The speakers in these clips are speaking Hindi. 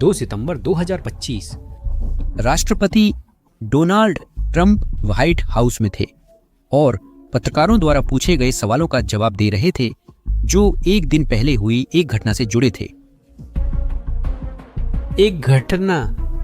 2 सितंबर 2025। राष्ट्रपति डोनाल्ड ट्रंप व्हाइट हाउस में थे और पत्रकारों द्वारा पूछे गए सवालों का जवाब दे रहे थे जो एक दिन पहले हुई एक घटना से जुड़े थे। एक घटना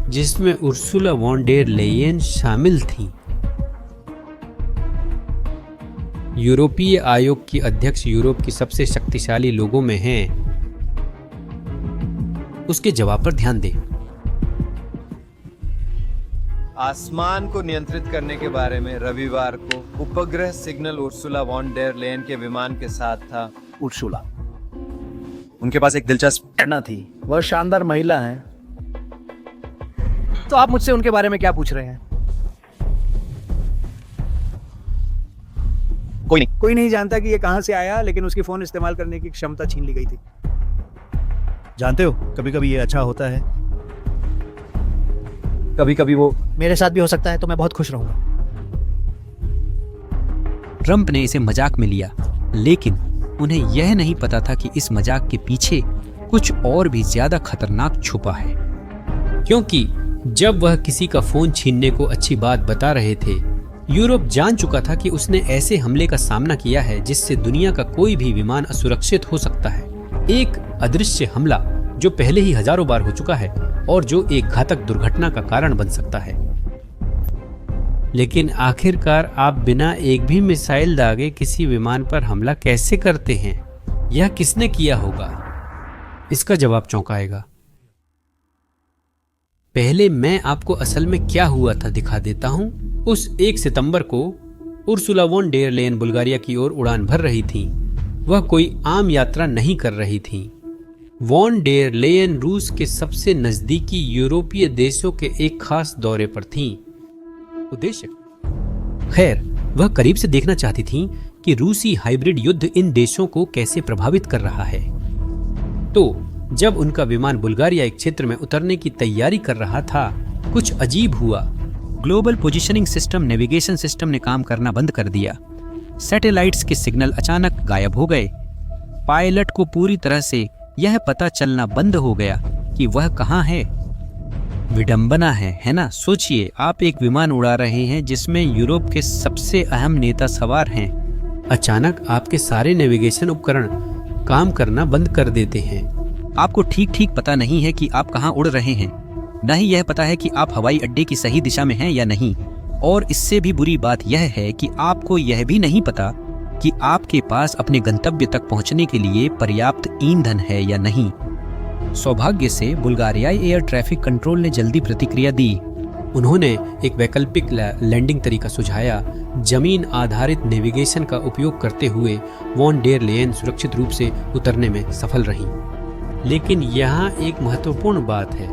जिसमें उर्सुला वॉन डेर लेयेन शामिल थी। यूरोपीय आयोग की अध्यक्ष यूरोप की सबसे शक्तिशाली लोगों में हैं। उसके जवाब पर ध्यान दें। आसमान को नियंत्रित करने के बारे में रविवार को उपग्रह signal Ursula von der Leyen के विमान के साथ था। उर्सुला, उनके पास एक दिलचस्प घटना थी। वह शानदार महिला हैं। तो आप मुझसे उनके बारे में क्या पूछ रहे हैं? कोई नहीं जानता कि ये कहां से आया, लेकिन उसकी फोन इस्तेमाल करने की क्षमता छीन ली गई थी। जानते हो, कभी कभी ये अच्छा होता है। कभी कभी वो मेरे साथ भी हो सकता है, तो मैं बहुत खुश रहूंगा। ट्रंप ने इसे मजाक में लिया, लेकिन उन्हें यह नहीं पता था कि इस मजाक के पीछे कुछ और भी ज्यादा खतरनाक छुपा है। क्योंकि जब वह किसी का फोन छीनने को अच्छी बात बता रहे थे, यूरोप जान चुका था कि उसने ऐसे हमले का सामना किया है जिससे दुनिया का कोई भी विमान असुरक्षित हो सकता है। एक अदृश्य हमला जो पहले ही हजारों बार हो चुका है और जो एक घातक दुर्घटना का कारण बन सकता है। लेकिन आखिरकार आप बिना एक भी मिसाइल दागे किसी विमान पर हमला कैसे करते हैं? यह किसने किया होगा? इसका जवाब चौंकाएगा। पहले मैं आपको असल में क्या हुआ था दिखा देता हूं। उस 1 सितंबर को Ursula von der Leyen Bulgaria की ओर उड़ान भर रही थी। वह कोई आम यात्रा नहीं कर रही थी। वॉन डेर लेयन रूस के सबसे नजदीकी यूरोपीय देशों के एक खास दौरे पर थीं। उद्देश्य? खैर, वह करीब से देखना चाहती थीं कि रूसी हाइब्रिड युद्ध इन देशों को कैसे प्रभावित कर रहा है। तो जब उनका विमान बुल्गारिया एक क्षेत्र में उतरने की तैयारी कर रहा था, कुछ अजीब हुआ। Global positioning system navigation system ने काम करना बंद कर दिया। सैटेलाइट्स के सिग्नल अचानक गायब हो गए। पायलट को पूरी तरह से यह पता चलना बंद हो गया कि वह कहाँ है। विडंबना है ना? सोचिए, आप एक विमान उड़ा रहे हैं जिसमें यूरोप के सबसे अहम नेता सवार हैं। अचानक आपके सारे नेविगेशन उपकरण काम करना बंद कर देते हैं। आपको ठीक पता नहीं है कि आप कहाँ उड़ रहे हैं, न ही यह पता है कि आप हवाई अड्डे की सही दिशा में हैं या नहीं। और इससे भी बुरी बात यह है कि आपको यह भी नहीं पता कि आपके पास अपने गंतव्य तक पहुंचने के लिए पर्याप्त ईंधन है या नहीं। सौभाग्य से बुल्गारियाई एयर ट्रैफिक कंट्रोल ने जल्दी प्रतिक्रिया दी। उन्होंने एक वैकल्पिक लैंडिंग तरीका सुझाया। जमीन आधारित नेविगेशन का उपयोग करते हुए वॉन डेर लेयन सुरक्षित रूप से उतरने में सफल रही। लेकिन यहाँ एक महत्वपूर्ण बात है।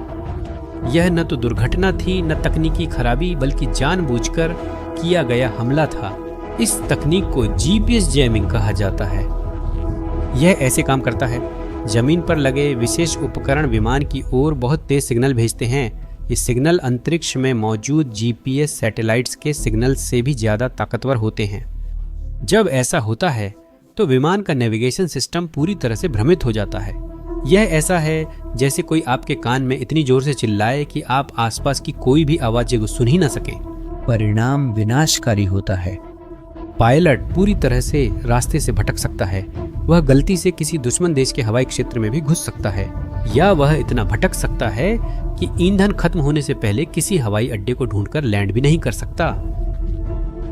यह न तो दुर्घटना थी, न तकनीकी खराबी, बल्कि जानबूझकर किया गया हमला था। इस तकनीक को जीपीएस जैमिंग कहा जाता है। यह ऐसे काम करता है, जमीन पर लगे विशेष उपकरण विमान की ओर बहुत तेज सिग्नल भेजते हैं। ये सिग्नल अंतरिक्ष में मौजूद जीपीएस सैटेलाइट्स के सिग्नल से भी ज्यादा ताकतवर होते हैं। जब ऐसा होता है तो विमान का नेविगेशन सिस्टम पूरी तरह से भ्रमित हो जाता है। यह ऐसा है जैसे कोई आपके कान में इतनी जोर से चिल्लाए कि आप आसपास की कोई भी आवाज़ सुन ही ना सके। परिणाम विनाशकारी होता है। पायलट पूरी तरह से रास्ते से भटक सकता है। वह गलती से किसी दुश्मन देश के हवाई क्षेत्र में भी घुस सकता है, या वह इतना भटक सकता है कि ईंधन खत्म होने से पहले किसी हवाई अड्डे को ढूंढकर लैंड भी नहीं कर सकता।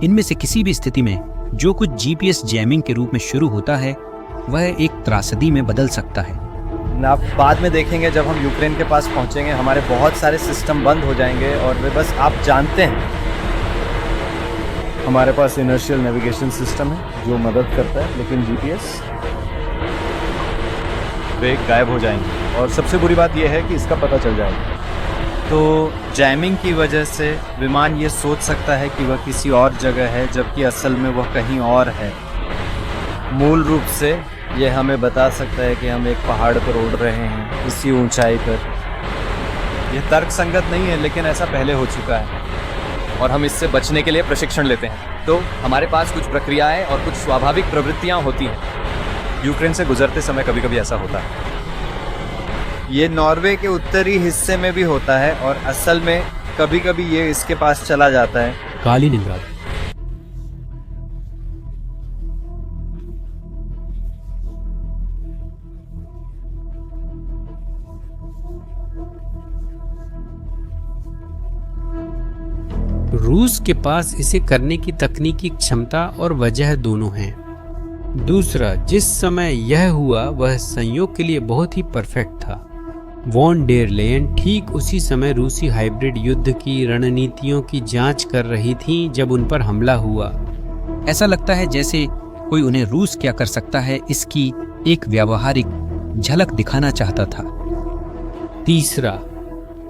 इनमें से किसी भी स्थिति में जो कुछ जीपीएस जैमिंग के रूप में शुरू होता है, वह एक त्रासदी में बदल सकता है। आप बाद में देखेंगे, जब हम यूक्रेन के पास पहुंचेंगे, हमारे बहुत सारे सिस्टम बंद हो जाएंगे और वे बस, आप जानते हैं, हमारे पास इनर्शियल नेविगेशन सिस्टम है जो मदद करता है, लेकिन जीपीएस वे गायब हो जाएंगे। और सबसे बुरी बात यह है कि इसका पता चल जाएगा। तो जैमिंग की वजह से विमान ये सोच सकता है कि वह किसी और जगह है, जबकि असल में वह कहीं और है। मूल रूप से यह हमें बता सकता है कि हम एक पहाड़ पर उड़ रहे हैं, इसी ऊंचाई पर। यह तर्कसंगत नहीं है, लेकिन ऐसा पहले हो चुका है और हम इससे बचने के लिए प्रशिक्षण लेते हैं। तो हमारे पास कुछ प्रक्रियाएं और कुछ स्वाभाविक प्रवृत्तियां होती हैं। यूक्रेन से गुजरते समय कभी कभी ऐसा होता है। ये नॉर्वे के उत्तरी हिस्से में भी होता है और असल में कभी कभी ये इसके पास चला जाता है। कालिनिंग्राद। रूस के पास इसे करने की तकनीकी क्षमता और वजह दोनों हैं। दूसरा, जिस समय यह हुआ वह संयोग के लिए बहुत ही परफेक्ट था। वॉन डेर लेयन ठीक उसी समय रूसी हाइब्रिड युद्ध की रणनीतियों की जांच कर रही थीं जब उन पर हमला हुआ। ऐसा लगता है जैसे कोई उन्हें रूस क्या कर सकता है इसकी एक व्यावहारिक झलक दिखाना चाहता था। तीसरा,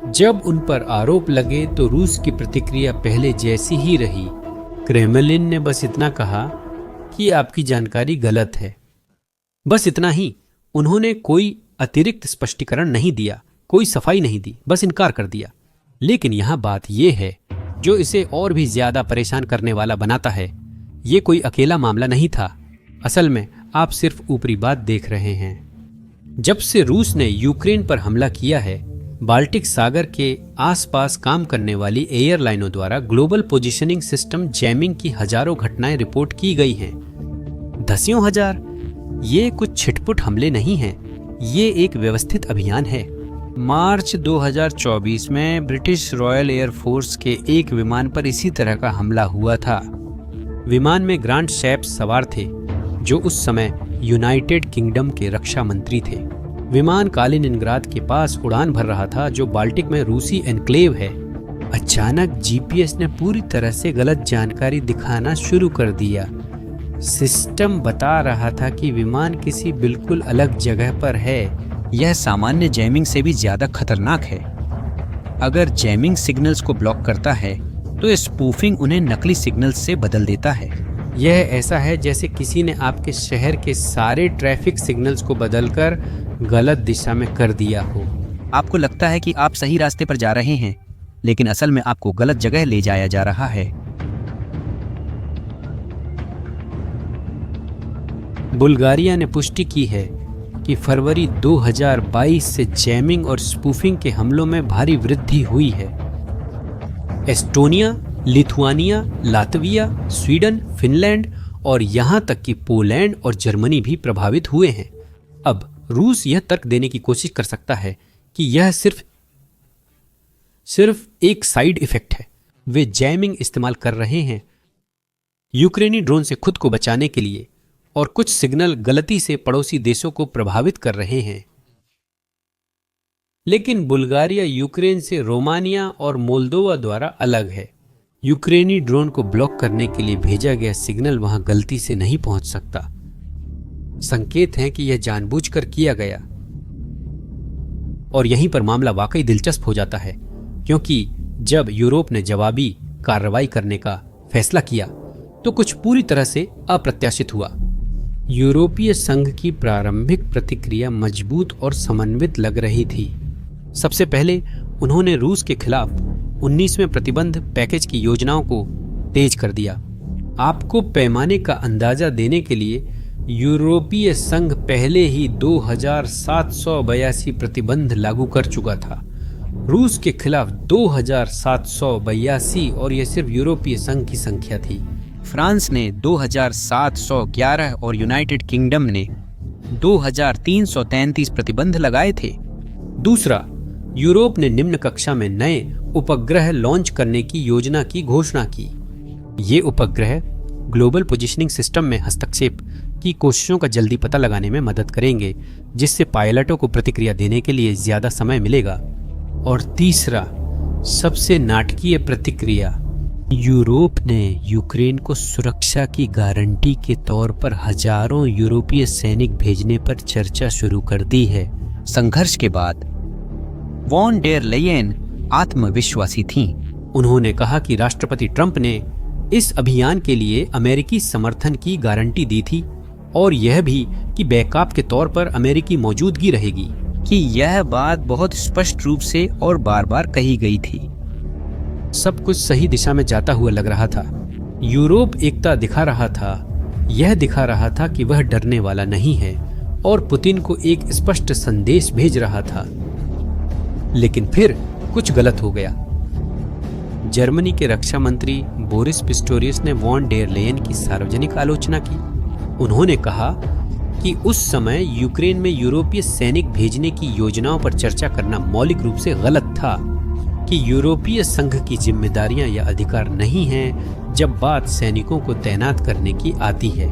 जब उन पर आरोप लगे तो रूस की प्रतिक्रिया पहले जैसी ही रही। क्रेमलिन ने बस इतना कहा कि आपकी जानकारी गलत है। बस इतना ही। उन्होंने कोई अतिरिक्त स्पष्टीकरण नहीं दिया, कोई सफाई नहीं दी, बस इनकार कर दिया। लेकिन यहाँ बात यह है जो इसे और भी ज्यादा परेशान करने वाला बनाता है। ये कोई अकेला मामला नहीं था। असल में आप सिर्फ ऊपरी बात देख रहे हैं। जब से रूस ने यूक्रेन पर हमला किया है, बाल्टिक सागर के आसपास काम करने वाली एयरलाइनों द्वारा ग्लोबल पोजीशनिंग सिस्टम जैमिंग की हजारों घटनाएं रिपोर्ट की गई हैं। दसियों हजार। ये कुछ छिटपुट हमले नहीं हैं, ये एक व्यवस्थित अभियान है। मार्च 2024 में ब्रिटिश रॉयल एयरफोर्स के एक विमान पर इसी तरह का हमला हुआ था। विमान में ग्रांट शैप्स सवार थे जो उस समय यूनाइटेड किंगडम के रक्षा मंत्री थे। विमान कालिनिंग्राद के पास उड़ान भर रहा था जो बाल्टिक में रूसी एन्क्लेव है। अचानक जीपीएस ने पूरी तरह से गलत जानकारी दिखाना शुरू कर दिया। सिस्टम बता रहा था कि विमान किसी बिल्कुल अलग जगह पर है। यह सामान्य जैमिंग से भी ज्यादा खतरनाक है। अगर जैमिंग सिग्नल्स को ब्लॉक करता है तो स्पूफिंग उन्हें नकली सिग्नल्स से बदल देता है। यह ऐसा है जैसे किसी ने आपके शहर के सारे ट्रैफिक सिग्नल्स को बदलकर गलत दिशा में कर दिया हो। आपको लगता है कि आप सही रास्ते पर जा रहे हैं, लेकिन असल में आपको गलत जगह ले जाया जा रहा है। बुल्गारिया ने पुष्टि की है कि फरवरी 2022 से जैमिंग और स्पूफिंग के हमलों में भारी वृद्धि हुई है। Estonia, Lithuania, Latvia, Sweden, Finland और यहां तक कि पोलैंड और जर्मनी भी प्रभावित हुए हैं। अब रूस यह तर्क देने की कोशिश कर सकता है कि यह सिर्फ एक साइड इफेक्ट है। वे जैमिंग इस्तेमाल कर रहे हैं यूक्रेनी ड्रोन से खुद को बचाने के लिए, और कुछ सिग्नल गलती से पड़ोसी देशों को प्रभावित कर रहे हैं। लेकिन बुल्गारिया यूक्रेन से रोमानिया और मोल्दोवा द्वारा अलग है। यूक्रेनी ड्रोन को ब्लॉक करने के लिए भेजा गया सिग्नल वहां गलती से नहीं पहुंच सकता। संकेत है कि यह जानबूझकर किया गया। और यहीं पर मामला वाकई दिलचस्प हो जाता है, क्योंकि जब यूरोप ने जवाबी कार्रवाई करने का फैसला किया तो कुछ पूरी तरह से अप्रत्याशित हुआ। यूरोपीय संघ की प्रारंभिक प्रतिक्रिया मजबूत और समन्वित लग रही थी। सबसे पहले उन्होंने रूस के खिलाफ 19वें प्रतिबंध पैकेज की योजनाओं को तेज कर दिया। आपको पैमाने का अंदाजा देने के लिए यूरोपीय संघ पहले ही 2782 प्रतिबंध लागू कर चुका था। रूस के खिलाफ 2782, और यह सिर्फ यूरोपीय संघ की संख्या थी। फ्रांस ने 2711 और यूनाइटेड किंगडम ने 2333 प्रतिबंध लगाए थे। दूसरा, यूरोप ने निम्न कक्षा में नए उपग्रह लॉन्च करने की योजना की घोषणा की। ये उपग्रह ग्लोबल पोजीशनिंग सिस्टम में हस्तक्षेप की कोशिशों का जल्दी पता लगाने में मदद करेंगे, जिससे पायलटों को प्रतिक्रिया देने के लिए ज्यादा समय मिलेगा। और तीसरा, सबसे नाटकीय प्रतिक्रिया, यूरोप ने यूक्रेन को सुरक्षा की गारंटी के तौर पर हजारों यूरोपीय सैनिक भेजने पर चर्चा शुरू कर दी है। संघर्ष के बाद वॉन डेर लेयन आत्मविश्वासी थीं। उन्होंने कहा कि राष्ट्रपति ट्रंप ने इस अभियान के लिए अमेरिकी समर्थन की गारंटी दी थी, और यह भी कि बैकअप के तौर पर अमेरिकी मौजूदगी रहेगी। कि यह बात बहुत स्पष्ट रूप से और बार बार कही गई थी। सब कुछ सही दिशा में जाता हुआ लग रहा था। यूरोप एकता दिखा रहा था। यह दिखा रहा था कि वह डरने वाला नहीं है, और पुतिन को एक स्पष्ट संदेश भेज रहा था लेकिन फिर कुछ गलत हो गया। जर्मनी के रक्षा मंत्री बोरिस पिस्टोरियस ने वॉन डेर लेयन की सार्वजनिक आलोचना की। उन्होंने कहा कि उस समय यूक्रेन में यूरोपीय सैनिक भेजने की योजनाओं पर चर्चा करना मौलिक रूप से गलत था, कि यूरोपीय संघ की जिम्मेदारियां या अधिकार नहीं हैं जब बात सैनिकों को तैनात करने की आती है।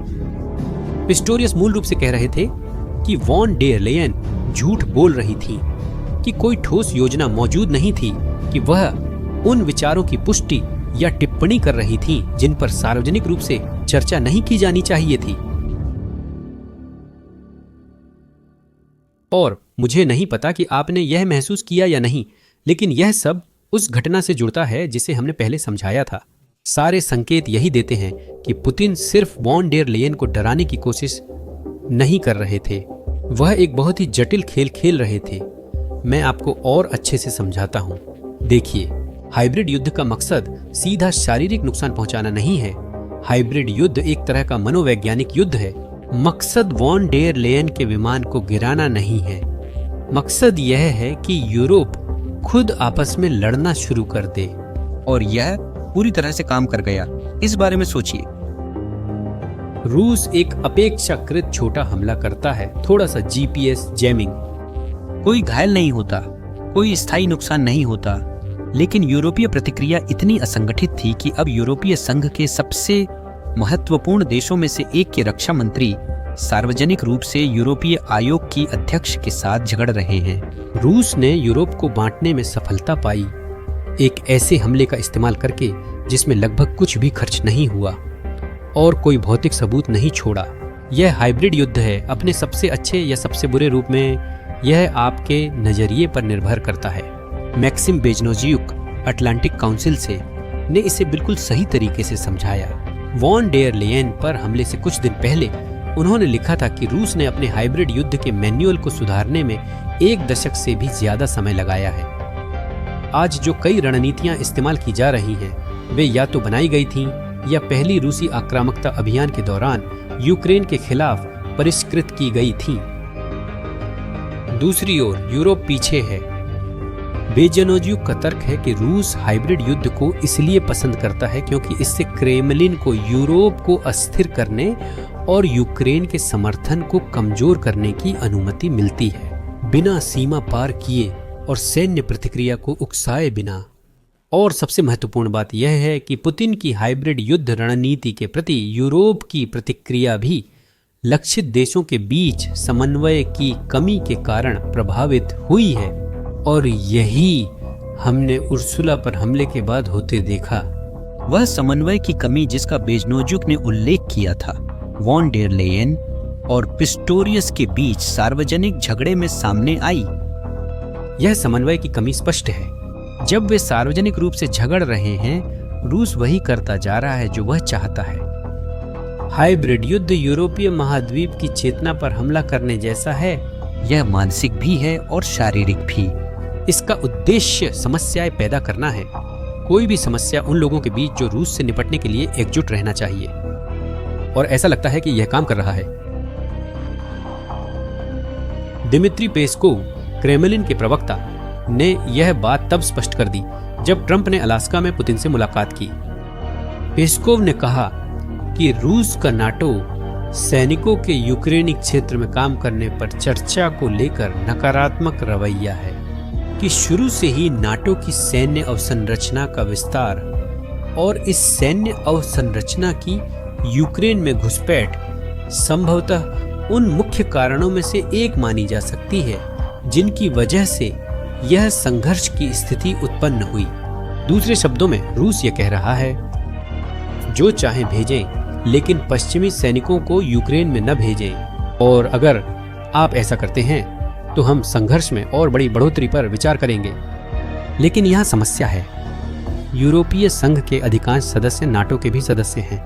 पिस्टोरियस मूल रूप से कह रहे थे कि वॉन डेर लेयन झूठ बोल रही थी, कि कोई ठोस योजना मौजूद नहीं थी, कि वह उन विचारों की पुष्टि या टिप्पणी कर रही थी जिन पर सार्वजनिक रूप से चर्चा नहीं की जानी चाहिए थी। और मुझे नहीं पता कि आपने यह महसूस किया या नहीं, लेकिन यह सब उस घटना से जुड़ता है जिसे हमने पहले समझाया था। सारे संकेत यही देते हैं कि पुतिन सिर्फ वॉन डेर लेयन को डराने की कोशिश नहीं कर रहे थे, वह एक बहुत ही जटिल खेल खेल रहे थे। मैं आपको और अच्छे से समझाता हूं। देखिए, हाइब्रिड युद्ध का मकसद सीधा शारीरिक नुकसान पहुंचाना नहीं है। हाइब्रिड युद्ध एक तरह का मनोवैज्ञानिक युद्ध है। मकसद वॉन डेर लेयन के विमान को गिराना नहीं है। मकसद यह है कि यूरोप खुद आपस में लड़ना शुरू कर दे। और यह पूरी तरह से काम कर गया। इस बारे में सोचिए। रूस एक अपेक्षाकृत छोटा हमला करता है, थोड़ा सा जीपीएस जैमिंग। कोई घायल नहीं होता, कोई स्थायी नुकसान नहीं होता, लेकिन यूरोपीय प्रतिक्रिया इतनी असंगठित थी कि अब यूरोपीय संघ के सबसे महत्वपूर्ण देशों में से एक के रक्षा मंत्री सार्वजनिक रूप से यूरोपीय आयोग की अध्यक्ष के साथ झगड़ रहे हैं। रूस ने यूरोप को बांटने में सफलता पाई, एक ऐसे हमले का इस्तेमाल करके जिसमें लगभग कुछ भी खर्च नहीं हुआ और कोई भौतिक सबूत नहीं छोड़ा। यह हाइब्रिड युद्ध है। अपने सबसे अच्छे या सबसे बुरे रूप में यह आपके नजरिए पर निर्भर करता है। मैक्सिम बेजनोजियुक अटलांटिक काउंसिल से ने इसे बिल्कुल सही तरीके से समझाया। वॉन डेर लेयन पर हमले से कुछ दिन पहले उन्होंने लिखा था कि रूस ने अपने हाइब्रिड युद्ध के मैनुअल को सुधारने में 1 दशक से भी ज्यादा समय लगाया है। आज जो कई रणनीतियां इस्तेमाल की जा रही हैं, वे या तो बनाई गई थीं या पहली रूसी आक्रामकता अभियान के दौरान यूक्रेन के खिलाफ परिष्कृत की गई थीं। दूसरी ओर यूरोप पीछे है। बेजनोजियुक का तर्क है कि रूस हाइब्रिड युद्ध को इसलिए पसंद करता है क्योंकि इससे क्रेमलिन को यूरोप को अस्थिर करने और यूक्रेन के समर्थन को कमजोर करने की अनुमति मिलती है, बिना सीमा पार किए और सैन्य प्रतिक्रिया को उकसाए बिना। और सबसे महत्वपूर्ण बात यह है कि पुतिन की हाइब्रिड युद्ध रणनीति के प्रति यूरोप की प्रतिक्रिया भी लक्षित देशों के बीच समन्वय की कमी के कारण प्रभावित हुई है, और यही हमने उर्सुला पर हमले के बाद होते देखा। वह समन्वय की कमी जिसका बेजनोजियुक ने उल्लेख किया था, वॉन डेर लेयन और पिस्टोरियस के बीच सार्वजनिक झगड़े में सामने आई। यह समन्वय की कमी स्पष्ट है। जब वे सार्वजनिक रूप से झगड़ रहे हैं, रूस वही करता जा रहा है जो वह चाहता है। हाइब्रिड युद्ध यूरोपीय महाद्वीप की चेतना पर हमला करने जैसा है। यह मानसिक भी है और शारीरिक भी। इसका उद्देश्य समस्याएं पैदा करना है। कोई भी समस्या उन लोगों के बीच जो रूस से निपटने के लिए एकजुट रहना चाहिए, और ऐसा लगता है कि यह काम कर रहा है। दिमित्री पेस्कोव, क्रेमलिन के प्रवक्ता, ने यह बात तब स्पष्ट कर दी जब ट्रंप ने अलास्का में पुतिन से मुलाकात की। पेस्कोव ने कहा कि रूस का नाटो सैनिकों के यूक्रेनी क्षेत्र में काम करने पर चर्चा को लेकर नकारात्मक रवैया है, कि शुरू से ही नाटो की सैन्य अवसंरचना का विस्तार और इस सैन्य अवसंरचना की यूक्रेन में घुसपैठ संभवतः उन मुख्य कारणों में से एक मानी जा सकती है जिनकी वजह से यह संघर्ष की स्थिति उत्पन्न हुई। दूसरे शब्दों में रूस यह कह रहा है, जो चाहे भेजें, लेकिन पश्चिमी सैनिकों को यूक्रेन में न भेजें, और अगर आप ऐसा करते हैं तो हम संघर्ष में और बड़ी बढ़ोतरी पर विचार करेंगे। लेकिन यहाँ समस्या है। यूरोपीय संघ के अधिकांश सदस्य नाटो के भी सदस्य हैं।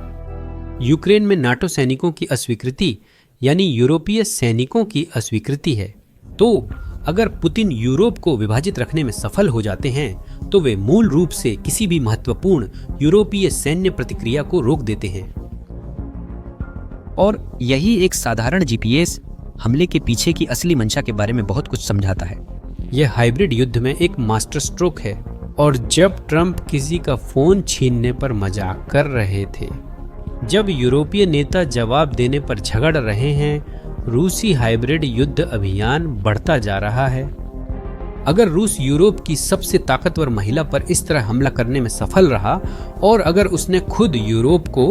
यूक्रेन में नाटो सैनिकों की अस्वीकृति यानी यूरोपीय सैनिकों की अस्वीकृति है। तो अगर पुतिन यूरोप को विभाजित रखने में सफल हो जाते हैं तो वे मूल रूप से किसी भी महत्वपूर्ण यूरोपीय सैन्य प्रतिक्रिया को रोक देते हैं। और यही एक साधारण जीपीएस हमले के पीछे की असली मंशा के बारे में बहुत कुछ समझाता है। यह हाइब्रिड युद्ध में एक मास्टर स्ट्रोक है। और जब ट्रंप किसी का फोन छीनने पर मजाक कर रहे थे, जब यूरोपीय नेता जवाब देने पर झगड़ रहे हैं, रूसी हाइब्रिड युद्ध अभियान बढ़ता जा रहा है। अगर रूस यूरोप की सबसे ताकतवर महिला पर इस तरह हमला करने में सफल रहा और अगर उसने खुद यूरोप को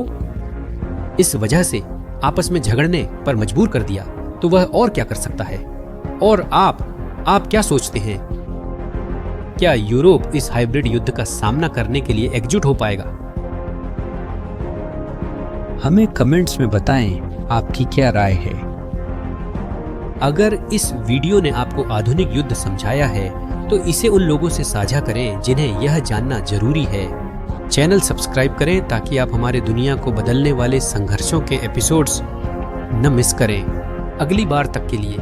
इस वजह से आपस में झगड़ने पर मजबूर कर दिया, तो वह और क्या कर सकता है? और आप क्या सोचते हैं? क्या यूरोप इस हाइब्रिड युद्ध का सामना करने के लिए एकजुट हो पाएगा? हमें कमेंट्स में बताएं आपकी क्या राय है। अगर इस वीडियो ने आपको आधुनिक युद्ध समझाया है तो इसे उन लोगों से साझा करें जिन्हें यह जानना जरूरी है। चैनल सब्सक्राइब करें ताकि आप हमारे दुनिया को बदलने वाले संघर्षों के एपिसोड्स न मिस करें। अगली बार तक के लिए